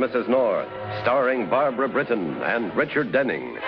and Mrs. North, starring Barbara Britton and Richard Denning.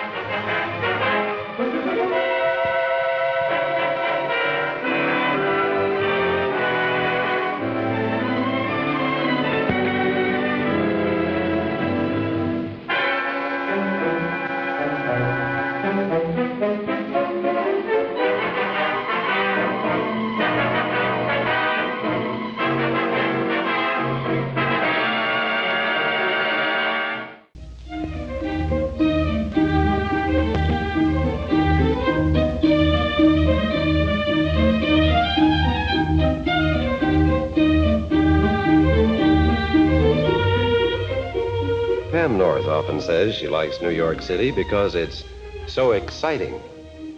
Pam North often says she likes New York City because it's so exciting.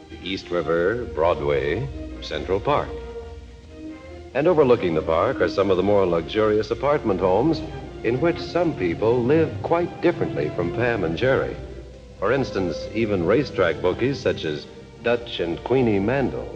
The East River, Broadway, Central Park. And overlooking the park are some of the more luxurious apartment homes in which some people live quite differently from Pam and Jerry. For instance, even racetrack bookies such as Dutch and Queenie Mandel.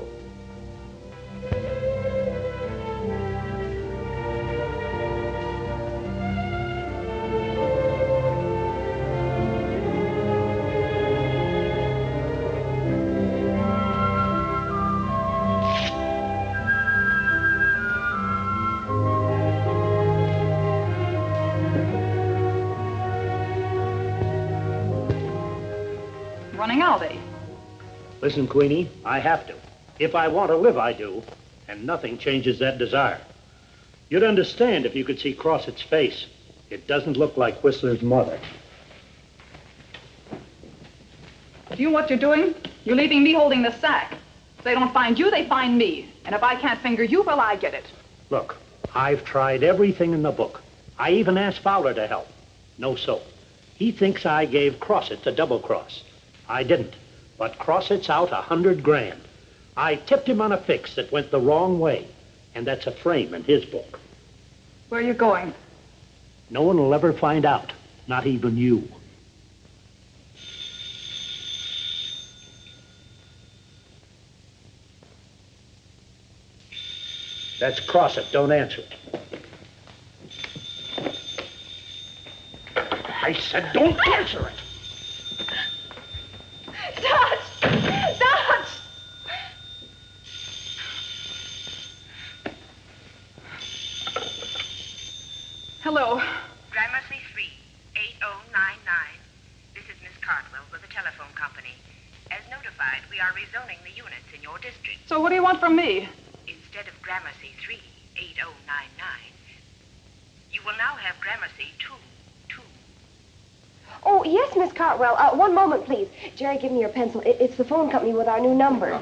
Running out, eh? Listen, Queenie, I have to. If I want to live, I do. And nothing changes that desire. You'd understand if you could see Crossett's face. It doesn't look like Whistler's mother. Do you know what you're doing? You're leaving me holding the sack. If they don't find you, they find me. And if I can't finger you, well, I get it. Look, I've tried everything in the book. I even asked Fowler to help. No soap. He thinks I gave Crossett a double cross. I didn't, but Crossett's out $100 grand. I tipped him on a fix that went the wrong way, and that's a frame in his book. Where are you going? No one will ever find out, not even you. That's Crossett, don't answer it. I said don't answer it. Dutch! Dutch! Hello. Gramercy 3, 8099. This is Miss Cartwell with the telephone company. As notified, we are rezoning the units in your district. So what do you want from me? Instead of Gramercy 3, 8099, you will now have Gramercy 2. Oh, yes, Miss Cartwell. One moment, please. Jerry, give me your pencil. It's the phone company with our new number.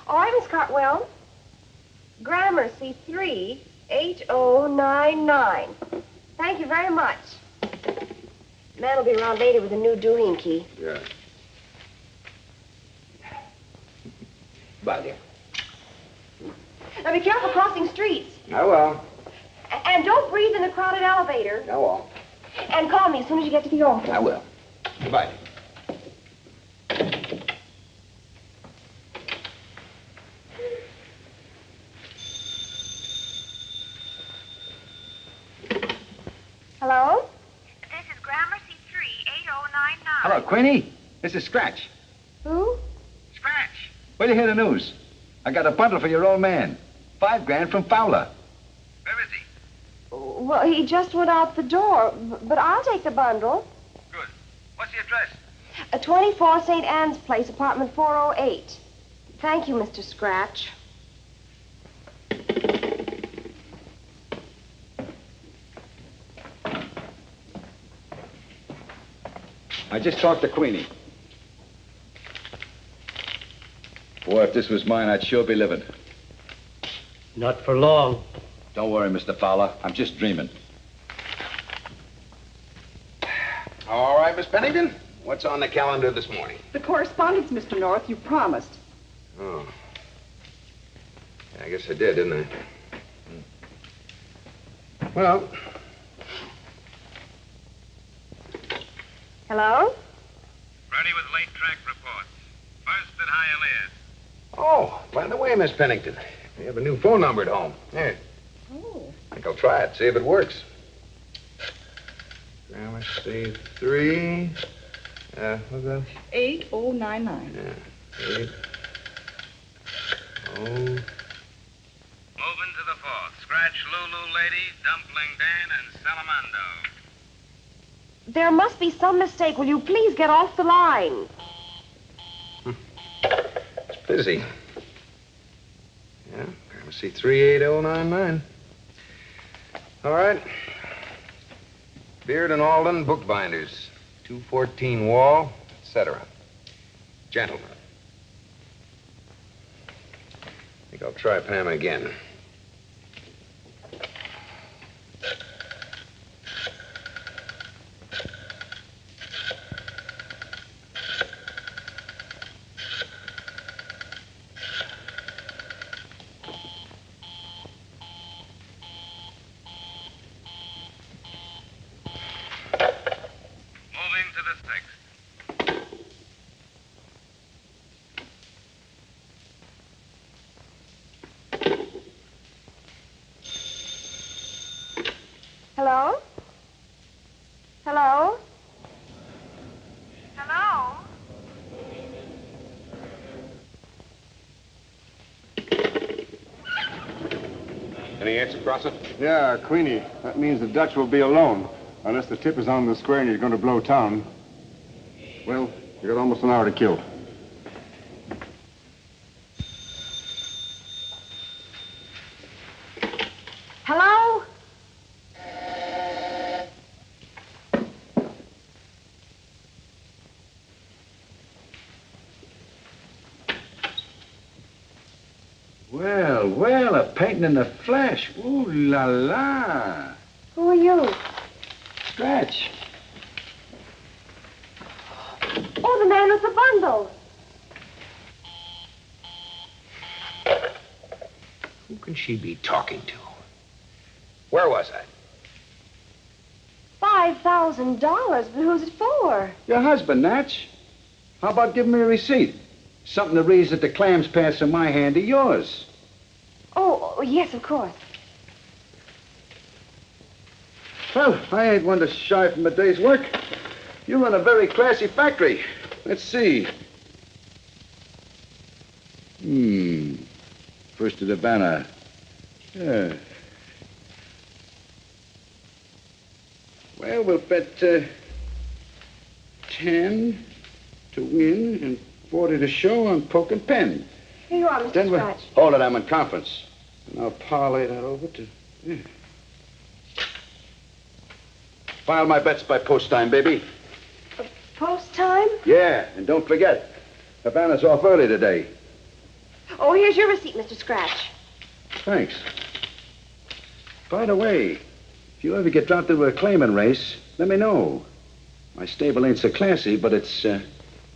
All right, Miss Cartwell. Gramercy 3, 8099. Thank you very much. Man will be around later with a new dueling key. Yeah. Bye, dear. Now, be careful crossing streets. I will. And don't breathe in the crowded elevator. I won't. And call me as soon as you get to the office. I will. Goodbye. Hello? This is Gramercy 3, 8099. Hello, Queenie. This is Scratch. Who? Scratch. Wait to hear the news. I got a bundle for your old man. $5 grand from Fowler. Where is he? Well, he just went out the door, but I'll take the bundle. Good. What's the address? 24 St. Anne's Place, apartment 408. Thank you, Mr. Scratch. I just talked to Queenie. Boy, if this was mine, I'd sure be living. Not for long. Don't worry, Mr. Fowler. I'm just dreaming. All right, Miss Pennington. What's on the calendar this morning? The correspondence, Mr. North, you promised. Oh. I guess I did, didn't I? Well. Hello? Ready with late track reports. First at Hialeah. Oh, by the way, Miss Pennington, we have a new phone number at home. Here. Oh. I think I'll try it, see if it works. Gramercy 3. What's that? 8099. Yeah. 8. Oh. Moving to the fourth. Scratch Lulu Lady, Dumpling Dan, and Salamando. There must be some mistake. Will you please get off the line? It's busy. Yeah, Gramercy 38099. All right. Beard and Alden, bookbinders. 214 Wall, etc. Gentlemen. I think I'll try Pam again. Moving to the sixth. Hello? Hello? Hello? Any answer, Crossett? Yeah, Queenie. That means the Dutch will be alone. Unless the tip is on the square and he's going to blow town. Well, you got almost an hour to kill. Hello? Well, well, a painting in the flesh. Ooh la la. Who are you? Scratch. Oh, the man with the bundle. Who can she be talking to? Where was I? $5,000, but who's it for? Your husband, Natch. How about giving me a receipt? Something that reads that the clams pass from my hand to yours. Oh, yes, of course. Well, I ain't one to shy from a day's work. You run a very classy factory. Let's see. First of the banner. Yeah. Well, we'll bet 10 to win and 40 to show on poke and pen. Here you are, Mr. Then we'll Scratch. hold it. I'm in conference. And I'll parlay that over to. Yeah. File my bets by post time, baby. Post time? Yeah, and don't forget, Havana's off early today. Oh, here's your receipt, Mr. Scratch. Thanks. By the way, if you ever get dropped into a claiming race, let me know. My stable ain't so classy, but it's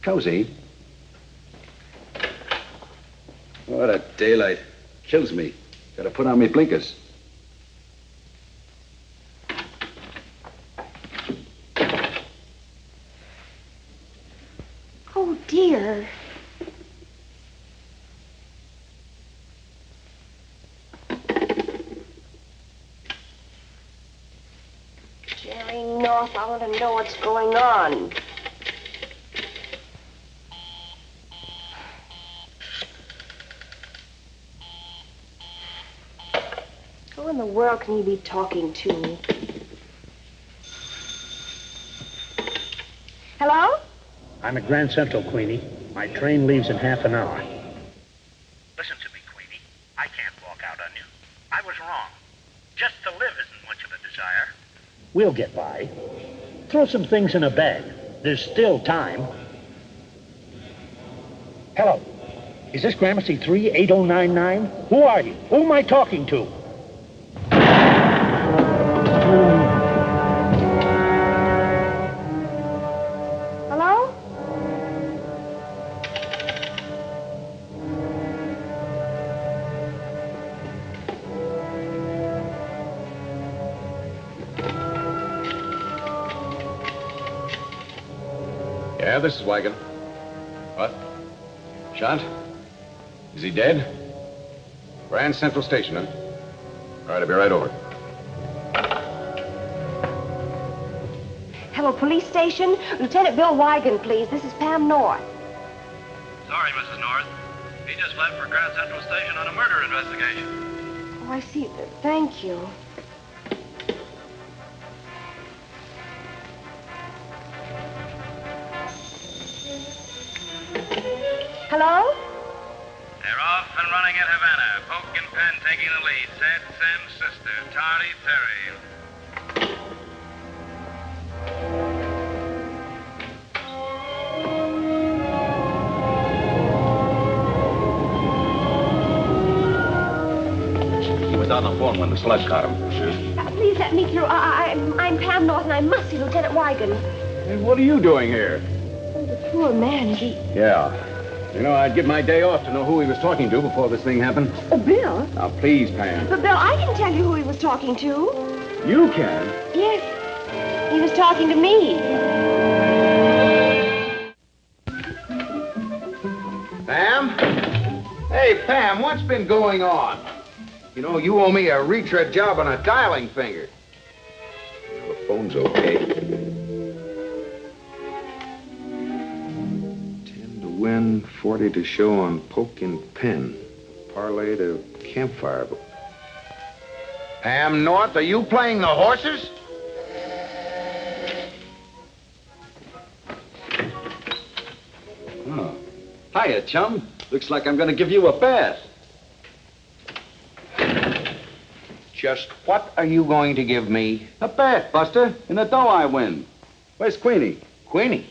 cozy. What a daylight. Kills me. Gotta put on me blinkers. Oh, dear. Jerry North, I want to know what's going on. Who in the world can he be talking to? Hello? I'm at Grand Central, Queenie. My train leaves in half an hour. Listen to me, Queenie. I can't walk out on you. I was wrong. Just to live isn't much of a desire. We'll get by. Throw some things in a bag. There's still time. Hello. Is this Gramercy 38099? Who are you? Who am I talking to? Hello? Yeah, this is Wagon. What? Shot? Is he dead? Grand Central Station, huh? All right, I'll be right over. Hello, police station. Lieutenant Bill Wigan, please. This is Pam North. Sorry, Mrs. North. He just left for Grand Central Station on a murder investigation. Oh, I see. Thank you. Hello? They're off and running at Havana. Poke and Penn taking the lead. Sad Sam's sister, Tardy Terry. He was on the phone when the slug caught him. Please let me through. I'm Pam North, and I must see Lieutenant Wigan. Hey, what are you doing here? Oh, the poor man, he... Yeah. You know, I'd give my day off to know who he was talking to before this thing happened. Oh, Bill? Now, please, Pam. But, Bill, I can tell you who he was talking to. You can? Yes. He was talking to me. Pam? Hey, Pam, what's been going on? You know, you owe me a retread job on a dialing finger. The phone's okay. 10 to win, 40 to show on Poke and Penn. Parlay to Campfire. Pam North, are you playing the horses? Oh. Hiya, chum. Looks like I'm going to give you a bath. Just what are you going to give me? A bath, Buster, in the dough I win. Where's Queenie? Queenie?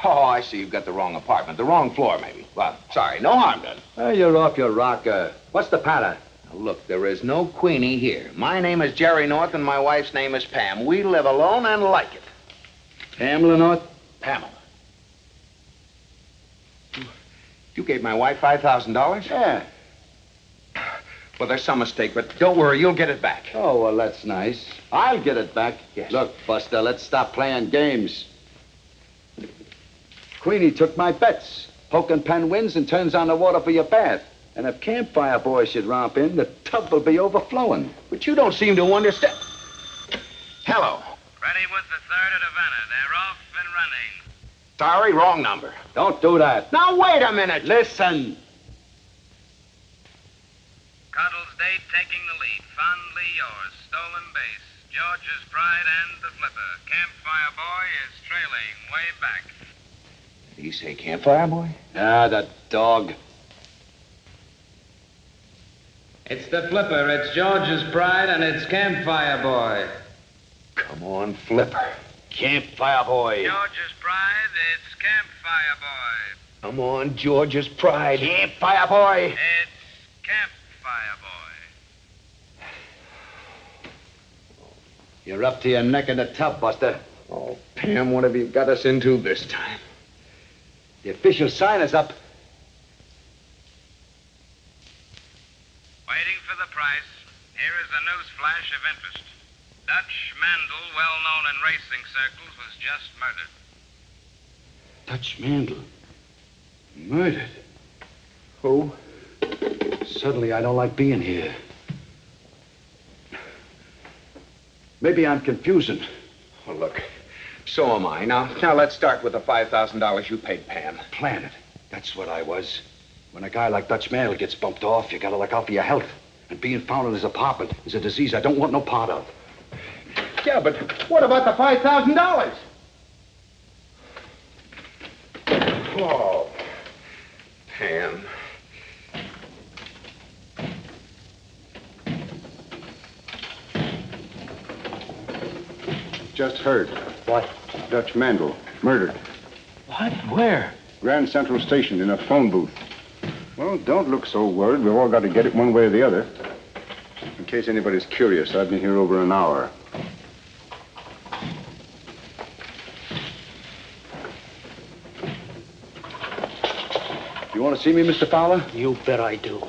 Oh, I see. You've got the wrong apartment. The wrong floor, maybe. Well, sorry. No harm done. Well, you're off your rocker. What's the patter? Now, look, there is no Queenie here. My name is Jerry North, and my wife's name is Pam. We live alone and like it. Pamela North? Pamela. You gave my wife $5,000? Yeah. Well, there's some mistake, but don't worry. You'll get it back. Oh, well, that's nice. I'll get it back. Yes. Look, Buster, let's stop playing games. Queenie took my bets. Poke and Penn wins and turns on the water for your bath. And if Campfire Boy should romp in, the tub will be overflowing. But you don't seem to understand. Hello. Ready with the third at Havana. They're off and running. Sorry, wrong number. Don't do that. Now, wait a minute. Listen. Cuddles Date taking the lead. Fondly yours. Stolen base. George's Pride and the Flipper. Campfire Boy is trailing way back. Did he say Campfire Boy? Ah, that dog. It's the Flipper. It's George's Pride, and it's Campfire Boy. Come on, Flipper. Campfire Boy. George's Pride, it's Campfire Boy. Come on, George's Pride. Campfire Boy. It's Campfire Boy. You're up to your neck in the tub, Buster. Oh, Pam, what have you got us into this time? The official sign is up. Waiting for the price. Here is a news flash of interest. Dutch Mandel, well known in racing circles, was just murdered. Dutch Mandel. Murdered. Who? Suddenly, I don't like being here. Maybe I'm confusing. Oh, look, so am I. Now let's start with the $5,000 you paid Pam. Planet. That's what I was. When a guy like Dutch Mandel gets bumped off, you gotta look out for your health. And being found in his apartment is a disease I don't want no part of. Yeah, but what about the $5,000? Oh, Pam. Just heard. What? Dutch Mandel, murdered. What? Where? Grand Central Station in a phone booth. Well, don't look so worried. We've all got to get it one way or the other. In case anybody's curious, I've been here over an hour. You want to see me, Mr. Fowler? You bet I do.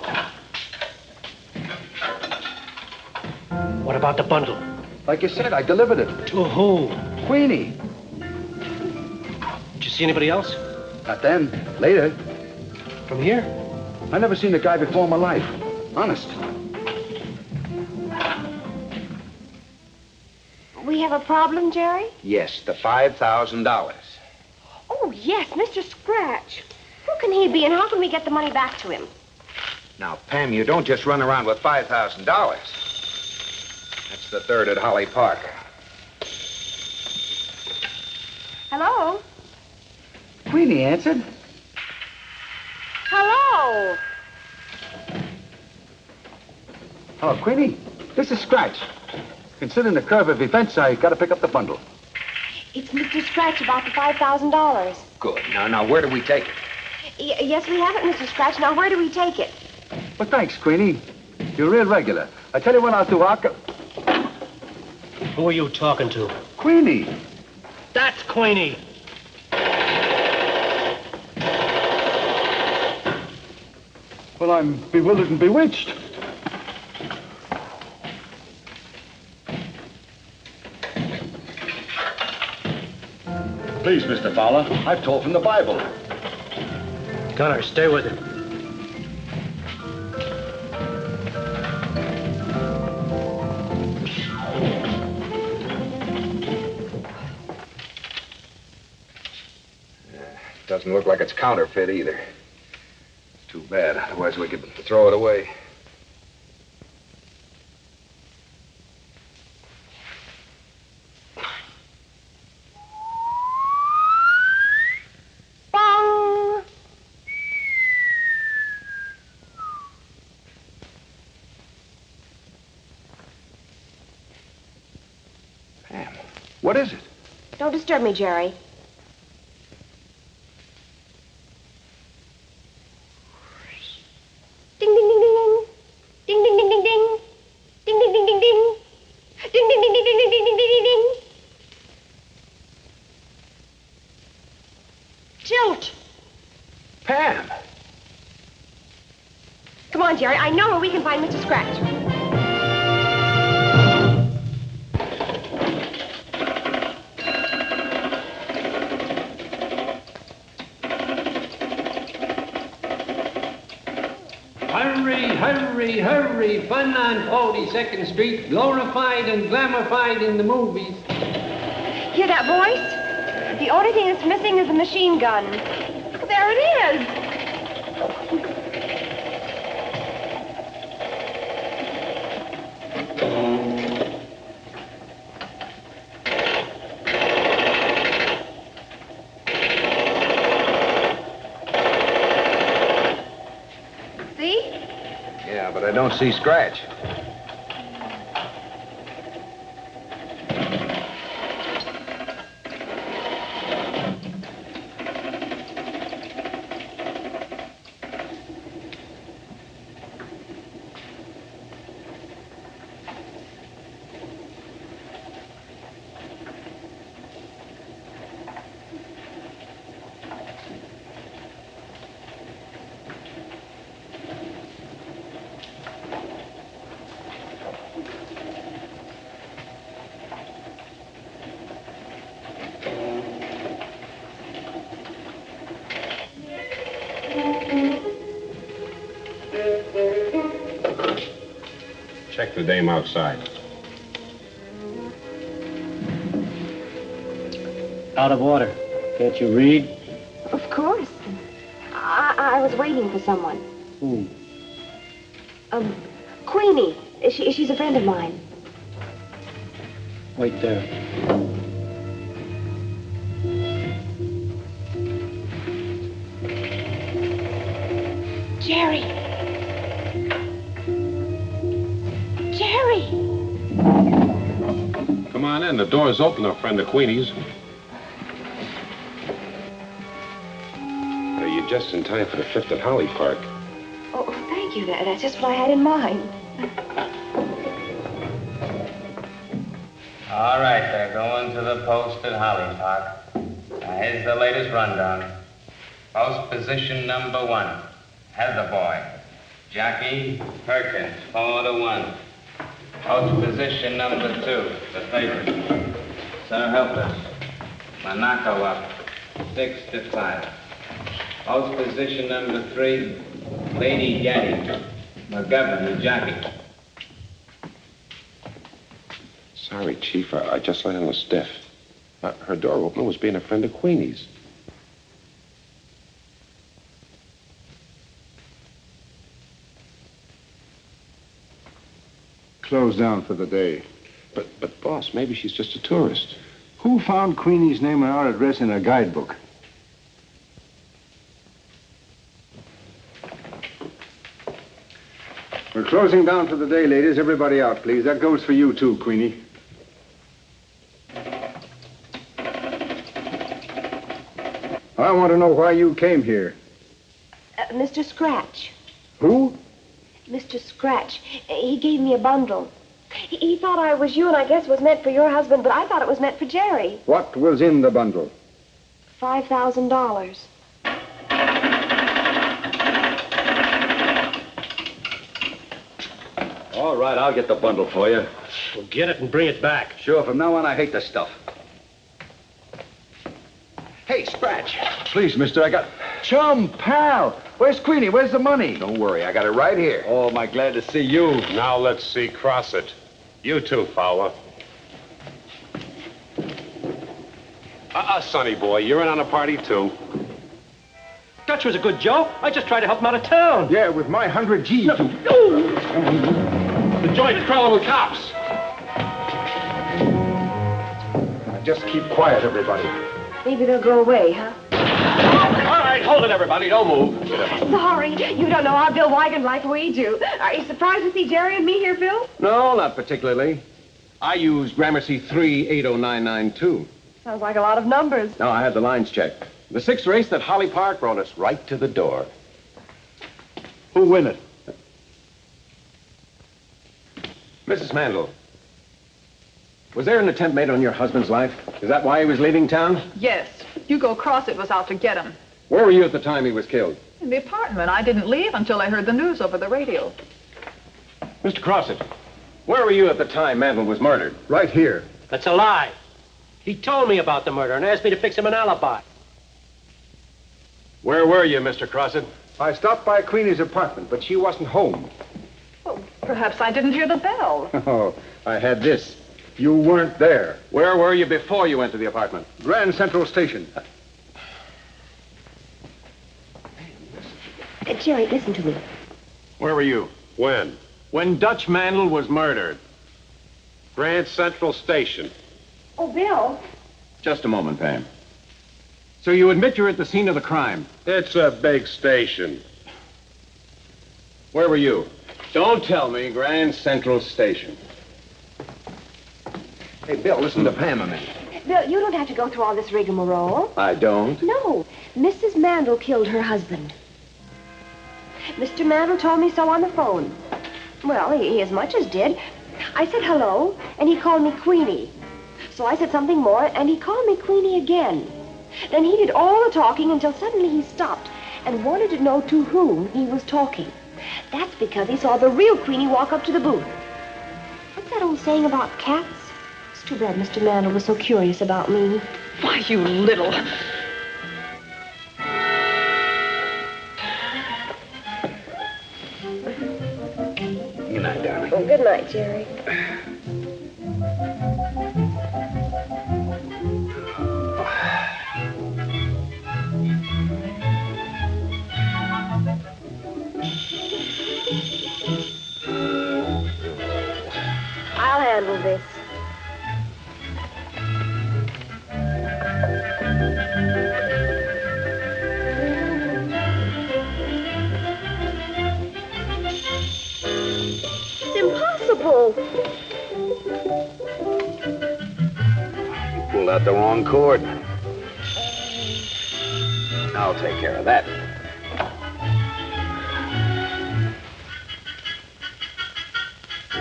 What about the bundle? Like you said, I delivered it. To who? Queenie. Did you see anybody else? Not then. Later. From here? I never seen a guy before in my life. Honest. We have a problem, Jerry? Yes, the $5,000. Oh, yes, Mr. Scratch. Who can he be, and how can we get the money back to him? Now, Pam, you don't just run around with $5,000. That's the third at Holly Park. Hello? Queenie answered. Hello? Hello, Queenie. This is Scratch. Considering the curve of events, I gotta pick up the bundle. It's Mr. Scratch about the $5,000. Good. Now, where do we take it? Yes, we have it, Mr. Scratch. Now, where do we take it? Well, thanks, Queenie. You're real regular. I tell you what I'll do, Who are you talking to? Queenie. That's Queenie. Well, I'm bewildered and bewitched. Please, Mr. Fowler, I've told from the Bible. Gunner, stay with him. Doesn't look like it's counterfeit either. Too bad, otherwise we could throw it away. Bong! Pam, what is it? Don't disturb me, Jerry. Ding, ding, ding, ding, ding. Ding, ding, ding, ding, ding. Ding, ding, ding, ding, ding. Ding, ding, ding, ding, ding, ding, ding, ding, ding, ding. Tilt. Pam! Come on, Jerry. I know where we can find Mr. Scratch. Hurry, hurry, hurry. Fun on 42nd Street. Glorified and glamorified in the movies. Hear that voice? The only thing that's missing is a machine gun. There it is. See? Yeah, but I don't see Scratch. Check the dame outside. Out of order. Can't you read? Of course. I was waiting for someone. Who? Queenie. She's a friend of mine. Wait there. Jerry. Jerry. Come on in. The door's open, our friend of Queenie's. You're just in time for the 5th at Holly Park. Oh, thank you. That's just what I had in mind. All right, they're going to the post at Holly Park. Now, here's the latest rundown. Post position number 1, Heather Boy. Jackie Perkins, 4-1. Post position number 2, the favorite. Sir Helpless. Monaco up, 6-5. Post position number 3, Lady Gaddy. McGovern and Jackie. Sorry, Chief. I just let in a stiff. Her door opener was being a friend of Queenie's. Closed down for the day. But, boss, maybe she's just a tourist. Who found Queenie's name and our address in a guidebook? We're closing down for the day, ladies. Everybody out, please. That goes for you, too, Queenie. I want to know why you came here. Mr. Scratch. Who? Mr. Scratch. He gave me a bundle. He thought I was you, and I guess it was meant for your husband, but I thought it was meant for Jerry. What was in the bundle? $5,000. All right, I'll get the bundle for you. Well, get it and bring it back. Sure, from now on, I hate this stuff. Hey, Scratch. Please, mister, I got... Chum, pal. Where's Queenie? Where's the money? Don't worry, I got it right here. Oh, am I glad to see you. Now let's see Crossett. You too, Fowler. Sonny boy, you're in on a party, too. Dutch was a good joke. I just tried to help him out of town. Yeah, with my 100 G's. No. The joint's crawling with cops. Now just keep quiet, everybody. Maybe they'll go away, huh? All right, hold it, everybody. Don't move. Sorry, you don't know our Bill Wigan like we do. Are you surprised to see Jerry and me here, Bill? No, not particularly. I use Gramercy 38099-2. Sounds like a lot of numbers. No, I had the lines checked. The sixth race at Holly Park brought us right to the door. Who win it? Mrs. Mandel, was there an attempt made on your husband's life? Is that why he was leaving town? Yes. Hugo Crossett was out to get him. Where were you at the time he was killed? In the apartment. I didn't leave until I heard the news over the radio. Mr. Crossett, where were you at the time Mandel was murdered? Right here. That's a lie. He told me about the murder and asked me to fix him an alibi. Where were you, Mr. Crossett? I stopped by Queenie's apartment, but she wasn't home. Well, perhaps I didn't hear the bell. Oh, I had this. You weren't there. Where were you before you went to the apartment? Grand Central Station. Jerry, listen to me. Where were you? When? When Dutch Mandel was murdered. Grand Central Station. Oh, Bill. Just a moment, Pam. So you admit you're at the scene of the crime? It's a big station. Where were you? Don't tell me. Grand Central Station. Hey, Bill, listen to Pam a minute. Bill, you don't have to go through all this rigmarole. I don't. No. Mrs. Mandel killed her husband. Mr. Mandel told me so on the phone. Well, he as much as did. I said hello, and he called me Queenie. So I said something more, and he called me Queenie again. Then he did all the talking until suddenly he stopped and wanted to know to whom he was talking. That's because he saw the real Queenie walk up to the booth. What's that old saying about cats? It's too bad Mr. Mandel was so curious about me. Why, you little... Good night, darling. Oh, good night, Jerry. I'll handle this. It's impossible. You pulled out the wrong cord. I'll take care of that.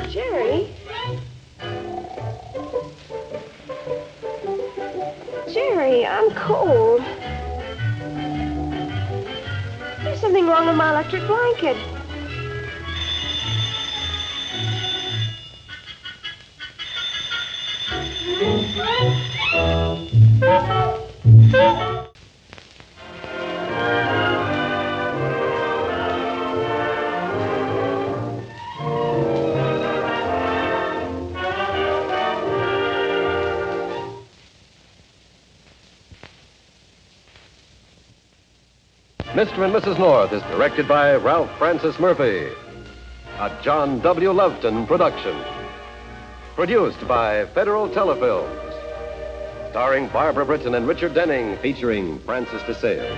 Jerry? Jerry, I'm cold. There's something wrong with my electric blanket. Mr. and Mrs. North is directed by Ralph Francis Murphy. A John W. Loveton production. Produced by Federal Telefilms. Starring Barbara Britton and Richard Denning, featuring Francis DeSales.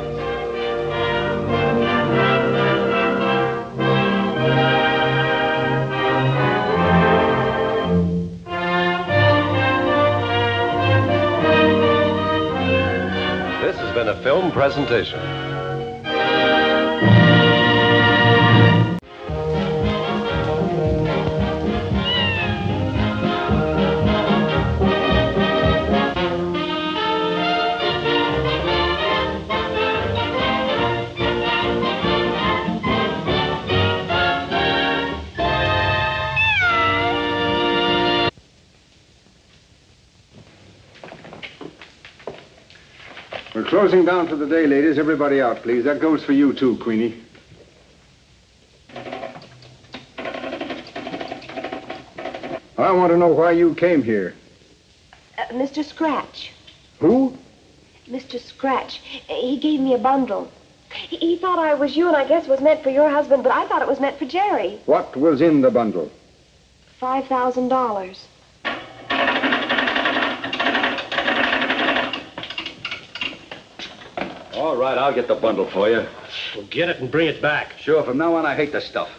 This has been a film presentation. We're closing down for the day, ladies. Everybody out, please. That goes for you, too, Queenie. I want to know why you came here. Mr. Scratch. Who? Mr. Scratch. He gave me a bundle. He thought I was you, and I guess it was meant for your husband, but I thought it was meant for Jerry. What was in the bundle? $5,000. All right, I'll get the bundle for you. Well, get it and bring it back. Sure, from now on, I hate the stuff.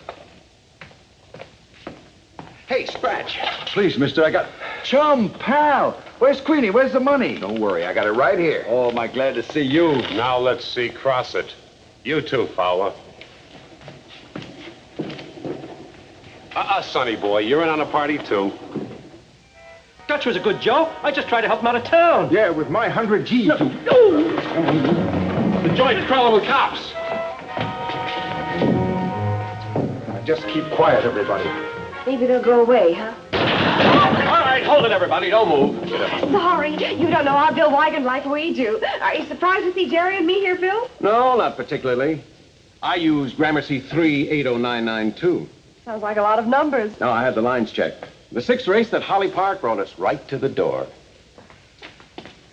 Hey, Scratch. Please, mister, I got... Chum, pal. Where's Queenie? Where's the money? Don't worry, I got it right here. Oh, am I glad to see you. Now let's see Crossett. You too, Fowler. Sonny boy, you're in on a party too. Dutch was a good Joe. I just tried to help him out of town. Yeah, with my 100 G's. No. The joint's crawling with cops. Now, just keep quiet, everybody. Maybe they'll go away, huh? All right, hold it, everybody. Don't move. Sorry, you don't know our Bill Wigan like we do. Are you surprised to see Jerry and me here, Bill? No, not particularly. I use Gramercy 3809992. Sounds like a lot of numbers. No, I had the lines checked. The sixth race at Holly Park brought us right to the door.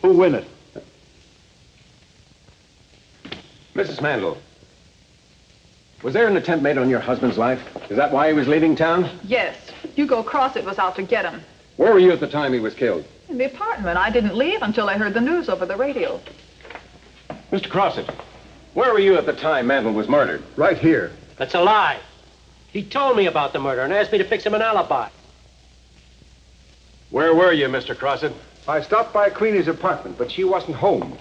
Who win it? Mrs. Mandel, was there an attempt made on your husband's life? Is that why he was leaving town? Yes. Hugo Crossett was out to get him. Where were you at the time he was killed? In the apartment. I didn't leave until I heard the news over the radio. Mr. Crossett, where were you at the time Mandel was murdered? Right here. That's a lie. He told me about the murder and asked me to fix him an alibi. Where were you, Mr. Crossett? I stopped by Queenie's apartment, but she wasn't home.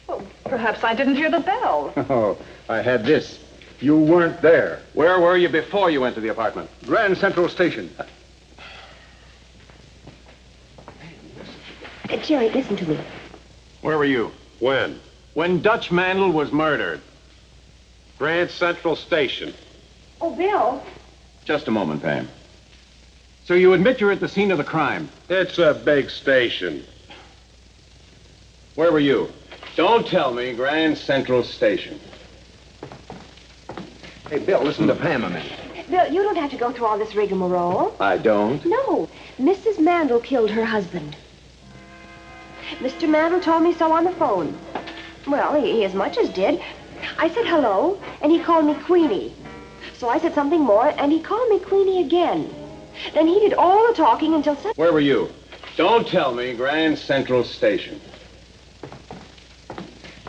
Well, perhaps I didn't hear the bell. Oh, I had this. You weren't there. Where were you before you went to the apartment? Grand Central Station. Jerry, listen to me. Where were you? When? When Dutch Mandel was murdered. Grand Central Station. Oh, Bill. Just a moment, Pam. So you admit you're at the scene of the crime? It's a big station. Where were you? Don't tell me. Grand Central Station. Hey, Bill, listen to Pam a minute. Bill, you don't have to go through all this rigmarole. I don't? No. Mrs. Mandel killed her husband. Mr. Mandel told me so on the phone. Well, he as much as did. I said hello, and he called me Queenie. So I said something more, and he called me Queenie again. Then he did all the talking until... Where were you? Don't tell me. Grand Central Station.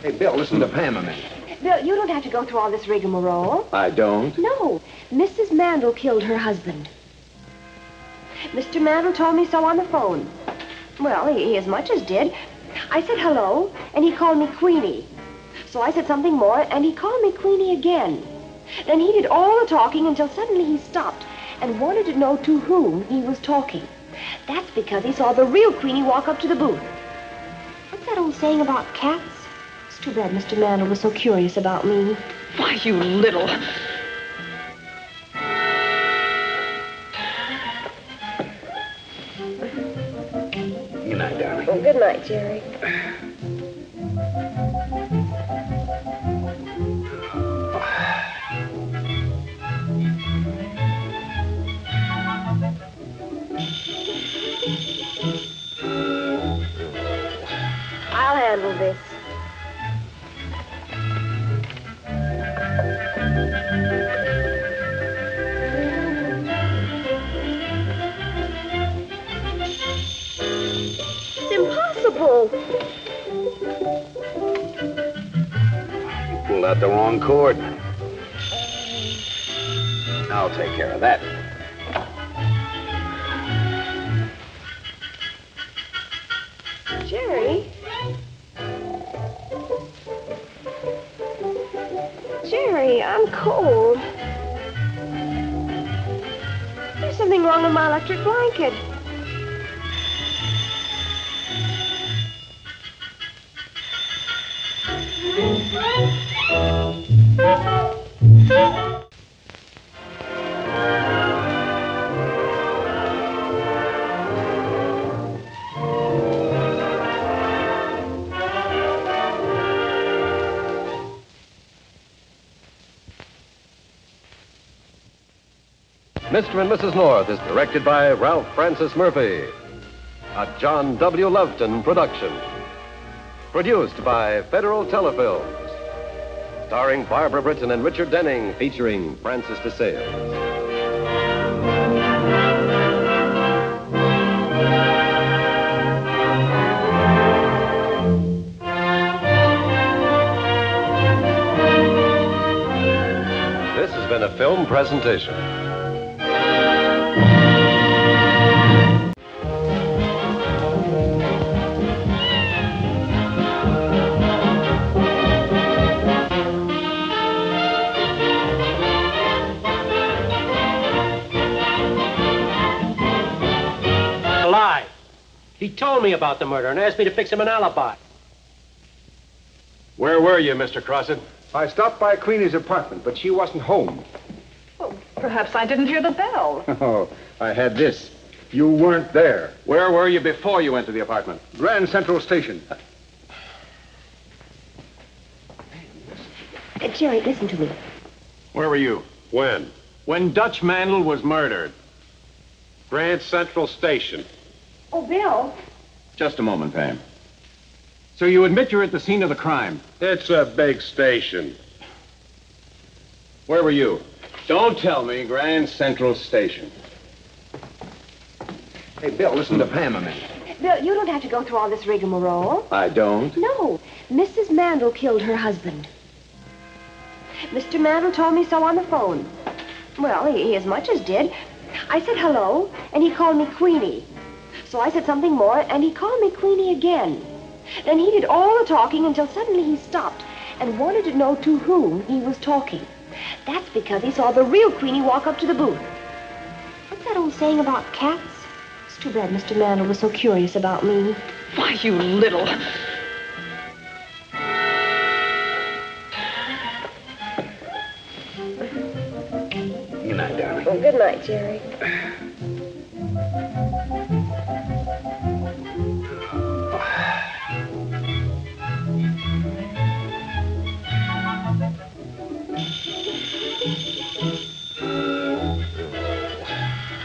Hey, Bill, listen to Pam a minute. Bill, you don't have to go through all this rigmarole. I don't? No. Mrs. Mandel killed her husband. Mr. Mandel told me so on the phone. Well, he as much as did. I said hello, and he called me Queenie. So I said something more, and he called me Queenie again. Then he did all the talking until suddenly he stopped and wanted to know to whom he was talking. That's because he saw the real Queenie walk up to the booth. What's that old saying about cats? It's too bad Mr. Mandel was so curious about me. Why, you little... Good night, darling. Oh, good night, Jerry. I'll handle this. It's impossible. Pulled out the wrong cord. I'll take care of that. Jerry? Jerry, I'm cold. There's something wrong with my electric blanket. Mr. and Mrs. North is directed by Ralph Francis Murphy. A John W. Loveton production. Produced by Federal Telefilms. Starring Barbara Britton and Richard Denning, featuring Francis DeSales. This has been a film presentation. Lie. He told me about the murder and asked me to fix him an alibi. Where were you, Mr. Crossett? I stopped by Queenie's apartment, but she wasn't home. Well, perhaps I didn't hear the bell. Oh, I had this. You weren't there. Where were you before you went to the apartment? Grand Central Station. Jerry, listen to me. Where were you? When? When Dutch Mandel was murdered. Grand Central Station. Oh, Bill. Just a moment, Pam. So you admit you're at the scene of the crime? It's a big station. Where were you? Don't tell me. Grand Central Station. Hey, Bill, listen to Pam a minute. Bill, you don't have to go through all this rigmarole. I don't. No. Mrs. Mandel killed her husband. Mr. Mandel told me so on the phone. Well, he as much as did. I said hello, and he called me Queenie. So I said something more, and he called me Queenie again. Then he did all the talking until suddenly he stopped and wanted to know to whom he was talking. That's because he saw the real Queenie walk up to the booth. What's that old saying about cats? It's too bad Mr. Mandel was so curious about me. Why, you little... Good night, darling. Well, good night, Jerry.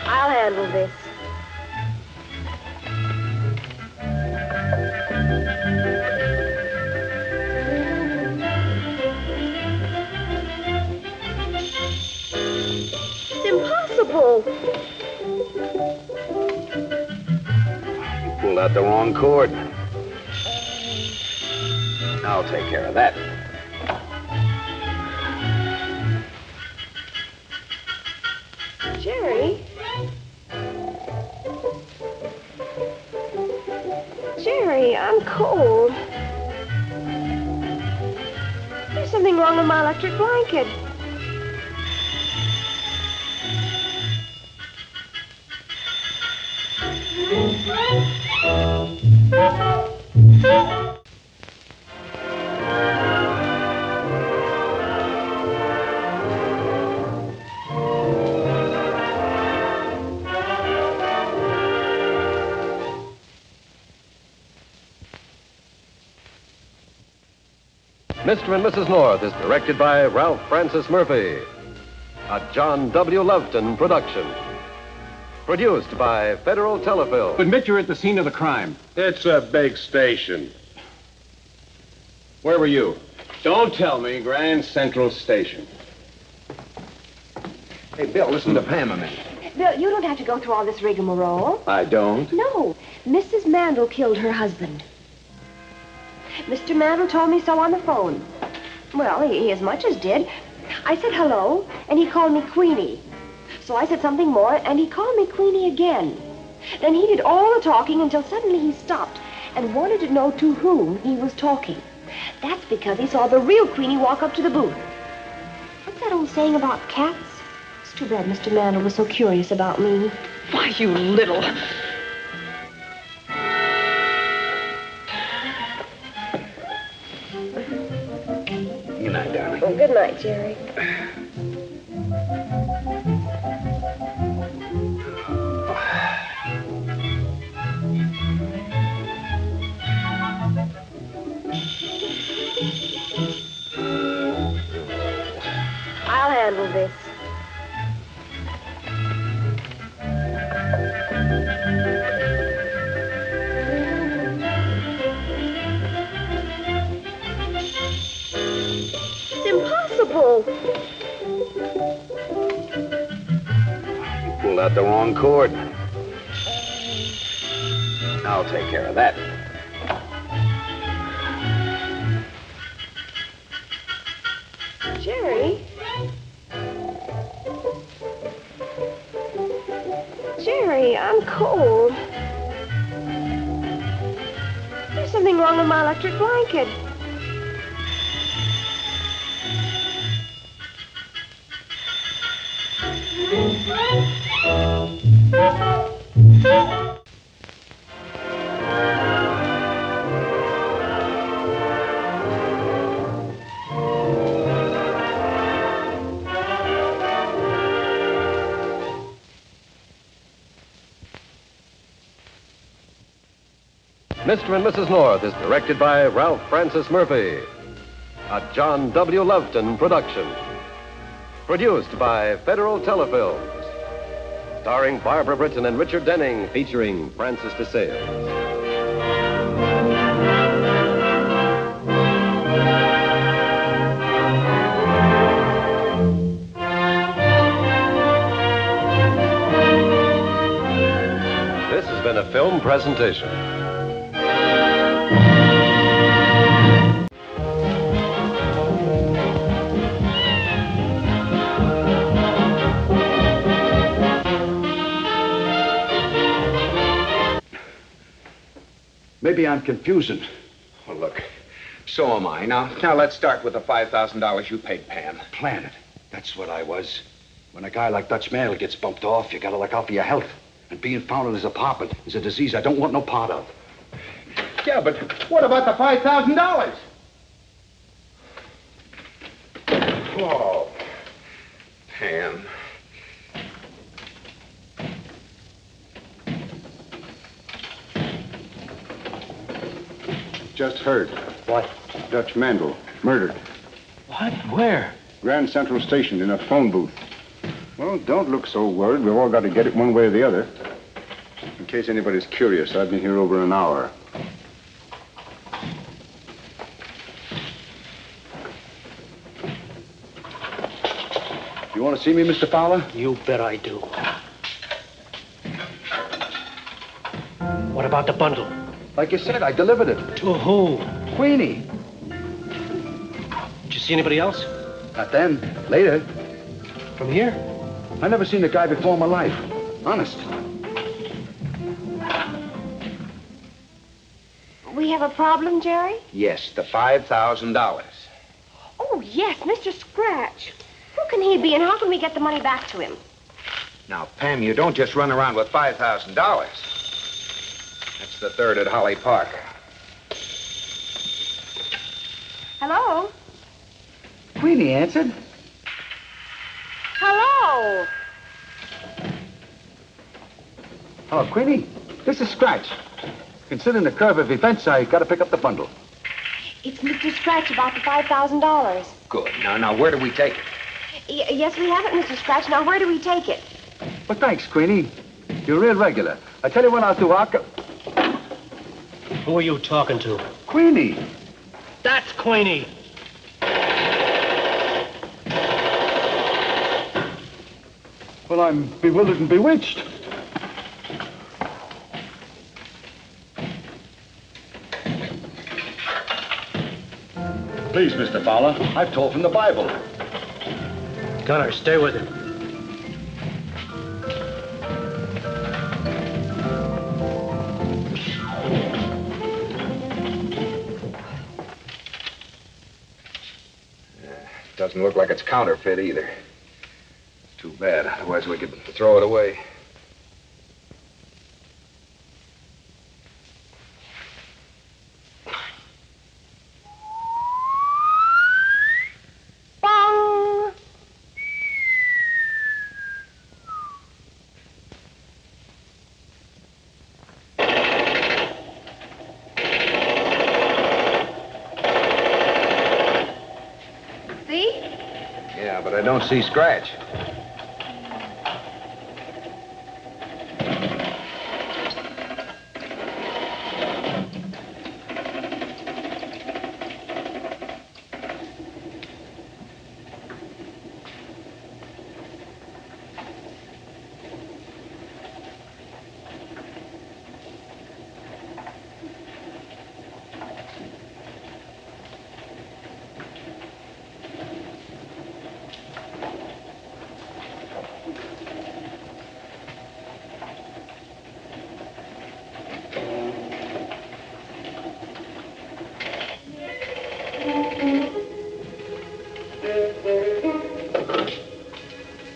I'll handle this. It's impossible. Pulled out the wrong cord. I'll take care of that. Jerry? Jerry, I'm cold. There's something wrong with my electric blanket. Mr. and Mrs. North is directed by Ralph Francis Murphy. A John W. Loveton production. Produced by Federal Telefilms. Admit you're at the scene of the crime. It's a big station. Where were you? Don't tell me. Grand Central Station. Hey, Bill, listen to Pam a minute. Bill, you don't have to go through all this rigmarole. I don't. No. Mrs. Mandel killed her husband. Mr. Mandel told me so on the phone. Well, he as much as did. I said hello, and he called me Queenie. So I said something more, and he called me Queenie again. Then he did all the talking until suddenly he stopped and wanted to know to whom he was talking. That's because he saw the real Queenie walk up to the booth. What's that old saying about cats? It's too bad Mr. Mandel was so curious about me. Why, you little... Good night, darling. Oh, good night, Jerry. I'll handle this. It's impossible. You pulled out the wrong cord. I'll take care of that. Jerry? Jerry, I'm cold. There's something wrong with my electric blanket. Mr. and Mrs. North is directed by Ralph Francis Murphy. A John W. Loveton production. Produced by Federal Telefilms. Starring Barbara Britton and Richard Denning, featuring Francis DeSales. This has been a film presentation. Maybe I'm confusing. Well, look, so am I. Now let's start with the $5,000 you paid Pam. Planet. That's what I was. When a guy like Dutch Mandel gets bumped off, you gotta look out for your health. And being found in his apartment is a disease I don't want no part of. Yeah, but what about the $5,000? Whoa. Pam. Just heard. What? Dutch Mandel, murdered. What? Where? Grand Central Station in a phone booth. Well, don't look so worried. We've all got to get it one way or the other. In case anybody's curious, I've been here over an hour. You want to see me, Mr. Fowler? You bet I do. What about the bundle? Like you said, I delivered it. To who? Queenie. Did you see anybody else? Not then. Later. From here? I never seen the guy before in my life. Honest. We have a problem, Jerry? Yes, the $5,000. Oh, yes, Mr. Scratch. Who can he be, and how can we get the money back to him? Now, Pam, you don't just run around with $5,000. That's the third at Holly Park. Hello? Queenie answered. Hello? Hello, Queenie. This is Scratch. Considering the curve of events, I gotta pick up the bundle. It's Mr. Scratch about the $5,000. Good. Now, where do we take it? Yes, we have it, Mr. Scratch. Now, where do we take it? Well, thanks, Queenie. You're real regular. I tell you what I'll do. Who are you talking to? Queenie. That's Queenie. I'm bewildered and bewitched. Please, Mr. Fowler, I've told from the Bible. Gunner, stay with him. Doesn't look like it's counterfeit either. Too bad, otherwise we could throw it away. Bong! See? Yeah, but I don't see Scratch.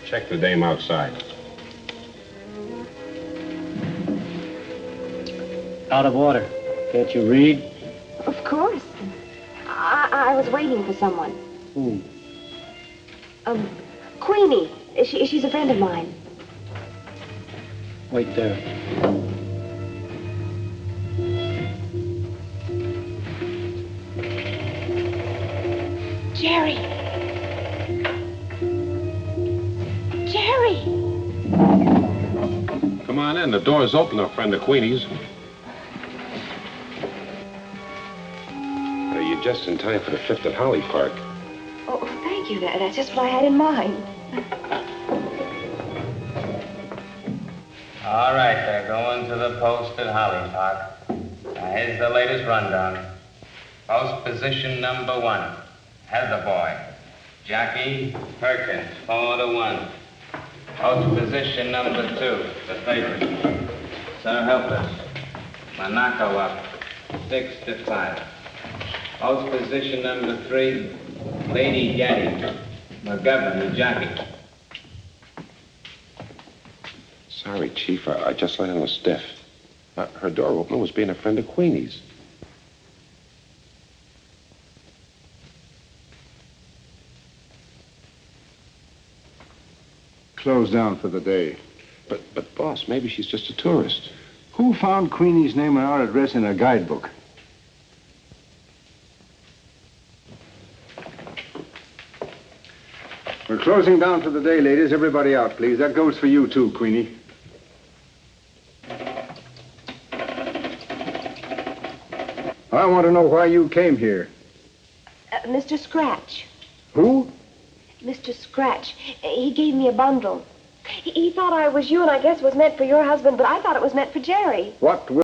Check the dame outside. Out of order. Can't you read? Of course. I was waiting for someone. Who? Queenie. She's a friend of mine. Wait there. Jerry. Jerry. Come on in. The door's open, a friend of Queenie's. You're just in time for the 5th at Holly Park. Oh, thank you. That's just what I had in mind. All right, they're going to the post at Holly Park. Now, here's the latest rundown. Post position number 1, Heather Boy. Jackie Perkins, 4-1. Post position number 2, the favorite. Sir Helpless. Monaco up, 6-5. Post position number 3, Lady Gaddy. McGovern and Jackie. Sorry, Chief. I just let in a stiff. Her door opener was being a friend of Queenie's. Closed down for the day. But, boss, maybe she's just a tourist. Who found Queenie's name and our address in a guidebook? We're closing down for the day, ladies. Everybody out, please. That goes for you, too, Queenie. I want to know why you came here. Mr. Scratch. Who? Mr. Scratch. He gave me a bundle. He thought I was you, and I guess it was meant for your husband, but I thought it was meant for Jerry. What